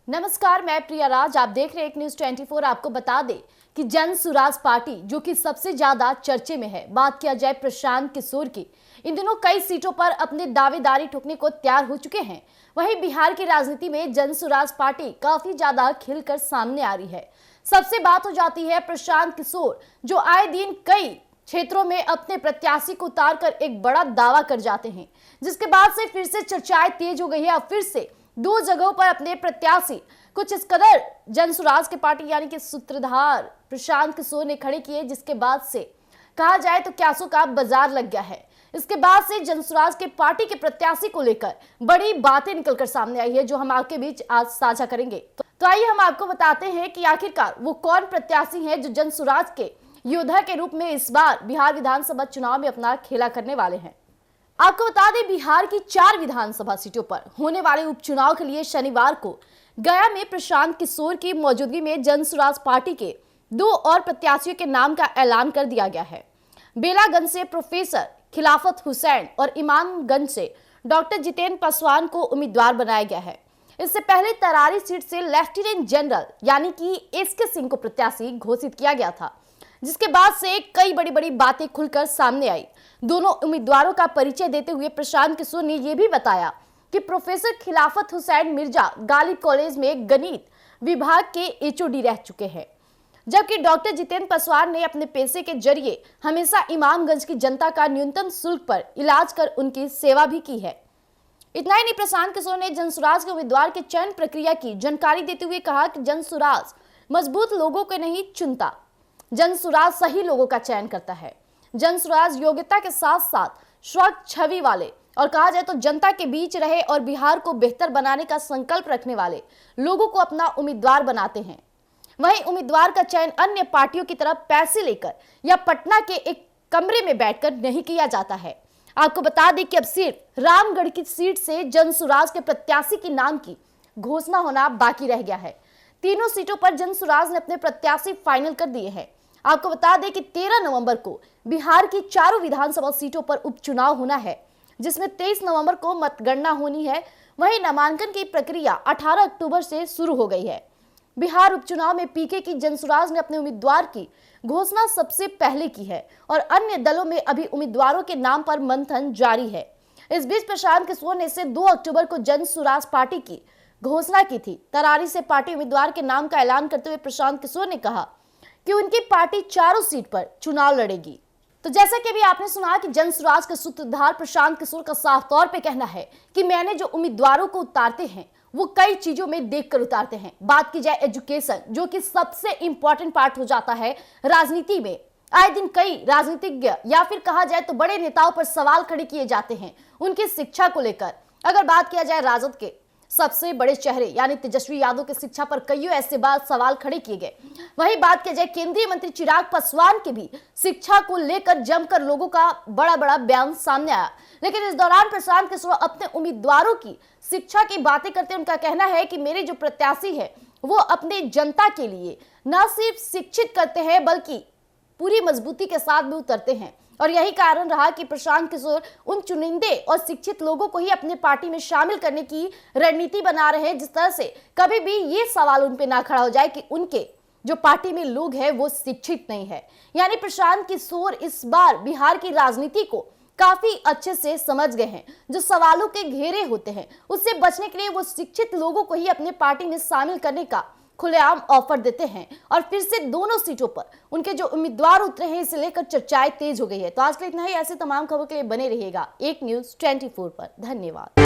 नमस्कार, मैं प्रिया राज। आप देख रहे हैं एक न्यूज 24। आपको बता दें कि जन सुराज पार्टी जो कि सबसे ज्यादा चर्चे में है, बात किया जाए प्रशांत किशोर की, इन दिनों कई सीटों पर अपने दावेदारी ठोकने को तैयार हो चुके हैं। वहीं बिहार की राजनीति में जन सुराज पार्टी काफी ज्यादा खिलकर सामने आ रही है। सबसे बात हो जाती है प्रशांत किशोर, जो आए दिन कई क्षेत्रों में अपने प्रत्याशी को उतारकर एक बड़ा दावा कर जाते हैं, जिसके बाद से फिर से चर्चाएं तेज हो गई है। अब फिर से दो जगहों पर अपने प्रत्याशी कुछ इस कदर जन सुराज के पार्टी यानी कि सूत्रधार प्रशांत किशोर ने खड़े किए, जिसके बाद से कहा जाए तो क्यासों का बाजार लग गया है। इसके बाद से जन सुराज के पार्टी के प्रत्याशी को लेकर बड़ी बातें निकलकर सामने आई है, जो हम आपके बीच आज साझा करेंगे। तो आइए हम आपको बताते हैं कि आखिरकार वो कौन प्रत्याशी हैं जो जन सुराज के योद्धा के रूप में इस बार बिहार विधानसभा चुनाव में अपना खेला करने वाले हैं। आपको बता दें, बिहार की 4 विधानसभा सीटों पर होने वाले उपचुनाव के लिए शनिवार को गया में प्रशांत किशोर की मौजूदगी में जन सुराज पार्टी के 2 और प्रत्याशियों के नाम का ऐलान कर दिया गया है। बेलागंज से प्रोफेसर खिलाफत हुसैन और इमामगंज से डॉक्टर जितेंद्र पासवान को उम्मीदवार बनाया गया है। इससे पहले तरारी सीट से लेफ्टिनेंट जनरल यानी कि एसके सिंह को प्रत्याशी घोषित किया गया था, जिसके बाद से कई बड़ी बातें खुलकर सामने आई। दोनों उम्मीदवारों का परिचय देते हुए प्रशांत किशोर ने यह भी बताया कि प्रोफेसर खिलाफत हुसैन मिर्जा गालिब कॉलेज में गणित विभाग के एचओडी रह चुके हैं, जबकि डॉक्टर जितेंद्र पासवान ने अपने पैसे के जरिए हमेशा इमामगंज की जनता का न्यूनतम शुल्क पर इलाज कर उनकी सेवा भी की है। इतना ही नहीं, प्रशांत किशोर ने जनसुराज के उम्मीदवार के चयन प्रक्रिया की जानकारी देते हुए कहा कि जनसुराज मजबूत लोगों को नहीं चुनता, जनसुराज सही लोगों का चयन करता है। जनसुराज योग्यता के साथ साथ स्वच्छ छवि वाले और कहा जाए तो जनता के बीच रहे और बिहार को बेहतर बनाने का संकल्प रखने वाले लोगों को अपना उम्मीदवार बनाते हैं। वहीं उम्मीदवार का चयन अन्य पार्टियों की तरफ पैसे लेकर या पटना के एक कमरे में बैठकर नहीं किया जाता है। आपको बता दें कि अब सिर्फ रामगढ़ की सीट से जनसुराज के प्रत्याशी के नाम की घोषणा होना बाकी रह गया है। तीनों सीटों पर जनसुराज ने अपने प्रत्याशी फाइनल कर दिए हैं। आपको बता दें कि 13 नवंबर को बिहार की 4 विधानसभा सीटों पर उपचुनाव होना है, जिसमें 23 नवंबर को मतगणना होनी है। वहीं नामांकन की प्रक्रिया 18 अक्टूबर से शुरू हो गई है। बिहार उपचुनाव में पीके की जनसुराज ने अपने उम्मीदवार की घोषणा सबसे पहले की है और अन्य दलों में अभी उम्मीदवारों के नाम पर मंथन जारी है। इस बीच प्रशांत किशोर ने इसे 2 अक्टूबर को जनसुराज पार्टी की घोषणा की थी। तरारी से पार्टी उम्मीदवार के नाम का ऐलान करते हुए प्रशांत किशोर ने कहा कि उनकी पार्टी 4 सीट पर चुनाव लड़ेगी। तो जैसा कि अभी आपने सुना कि जनसुराज के सूत्रधार प्रशांत किशोर का साफ तौर पे कहना है कि मैंने जो उम्मीदवारों को उतारते हैं वो कई चीजों में देखकर उतारते हैं। बात की जाए एजुकेशन, जो कि सबसे इंपॉर्टेंट पार्ट हो जाता है राजनीति में। आए दिन कई राजनीतिज्ञ या फिर कहा जाए तो बड़े नेताओं पर सवाल खड़े किए जाते हैं उनकी शिक्षा को लेकर। अगर बात किया जाए राजद के सबसे बड़े चेहरे यानी तेजस्वी यादव की शिक्षा पर कईयों ऐसे बात सवाल खड़े किए गए। वहीं बात की जाए केंद्रीय मंत्री चिराग पासवान के भी शिक्षा को लेकर जमकर लोगों का बड़ा बयान सामने आया। लेकिन इस दौरान प्रशांत किशोर अपने उम्मीदवारों की शिक्षा की बातें करते उनका कहना है कि मेरे जो प्रत्याशी है वो अपने जनता के लिए न सिर्फ शिक्षित करते हैं बल्कि पूरी मजबूती के साथ भी उतरते हैं। और यही कारण रहा कि प्रशांत किशोर उन चुनिंदे और शिक्षित लोगों को ही अपने पार्टी में शामिल करने की रणनीति बना रहे हैं, जिस तरह से कभी भी ये सवाल उन पे ना खड़ा हो जाए कि उनके जो पार्टी में लोग हैं वो शिक्षित नहीं है। यानी प्रशांत किशोर इस बार बिहार की राजनीति को काफी अच्छे से समझ गए हैं। जो सवालों के घेरे होते हैं उससे बचने के लिए वो शिक्षित लोगों को ही अपने पार्टी में शामिल करने का खुलेआम ऑफर देते हैं। और फिर से दोनों सीटों पर उनके जो उम्मीदवार उतरे हैं इसे लेकर चर्चाएं तेज हो गई है। तो आज के लिए इतना ही। ऐसे तमाम खबरों के लिए बने रहिएगा एक न्यूज 24 पर। धन्यवाद।